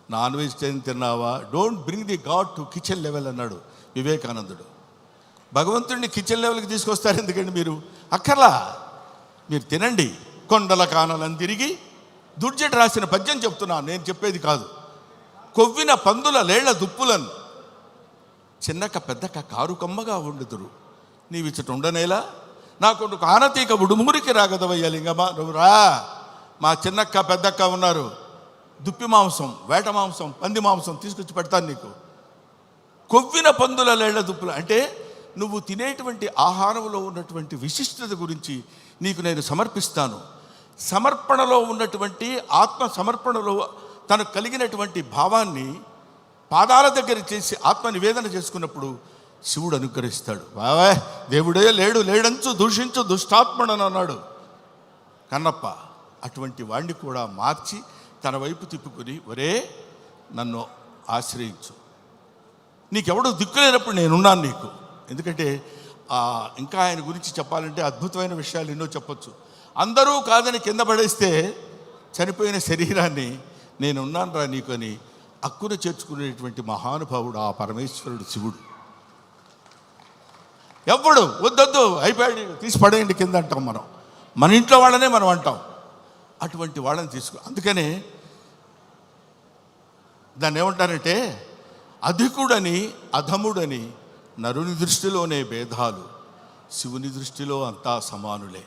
Non vegetarian తిన్నావా, don't bring the God to kitchen level అన్నాడు వివేకానందుడు. భగవంతుడిని కిచెన్ లెవెల్కి తీసుకొస్తారు ఎందుకండి మీరు? అక్కర్లా, మీరు తినండి. కొండల కానలను తిరిగి దుర్జటి రాసిన పద్యం చెప్తున్నాను, నేను చెప్పేది కాదు. కొవ్విన పందుల లేళ్ల దుప్పులను చిన్నక పెద్దక కారు కమ్మగా వండుదురు, నీవిచ్చట ఉండనేలా నా కొడుకు ఆనతీక ఉడుమూరికి రాగదవయ్య లింగమా, నువ్వు రా. మా చిన్నక్క పెద్దక్క ఉన్నారు, దుప్పి మాంసం, వేట మాంసం, పంది మాంసం తీసుకొచ్చి పెడతాను నీకు. కొవ్విన పందుల లేళ్ల దుప్పులు అంటే నువ్వు తినేటువంటి ఆహారంలో ఉన్నటువంటి విశిష్టత గురించి నీకు నేను సమర్పిస్తాను. సమర్పణలో ఉన్నటువంటి ఆత్మ సమర్పణలో తనకు కలిగినటువంటి భావాన్ని పాదాల దగ్గర చేసి ఆత్మ నివేదన చేసుకున్నప్పుడు శివుడు అనుగ్రహిస్తాడు. బావా దేవుడే లేడంచు దూషించు దుష్టాత్మడని అన్నాడు కన్నప్ప. అటువంటి వాడిని కూడా మార్చి తన వైపు తిప్పుకొని, ఒరే నన్ను ఆశ్రయించు, నీకెవడో దిక్కులేనప్పుడు నేనున్నాను నీకు. ఎందుకంటే ఇంకా ఆయన గురించి చెప్పాలంటే అద్భుతమైన విషయాలు ఎన్నో చెప్పొచ్చు. అందరూ కాదని కింద పడేస్తే చనిపోయిన శరీరాన్ని నేనున్నాను రా నీకు అని హక్కును చేర్చుకునేటువంటి మహానుభావుడు ఆ పరమేశ్వరుడు శివుడు. ఎవ్వడు వద్దొద్దు అయిపోయాడు తీసి పడేయండి కింద అంటాం మనం, మన ఇంట్లో వాళ్ళనే మనం అంటాం. అటువంటి వాళ్ళని అందుకనే దాన్ని ఏమంటారంటే అధికుడని అధముడని నరుని దృష్టిలోనే భేదాలు, శివుని దృష్టిలో అంతా సమానులే.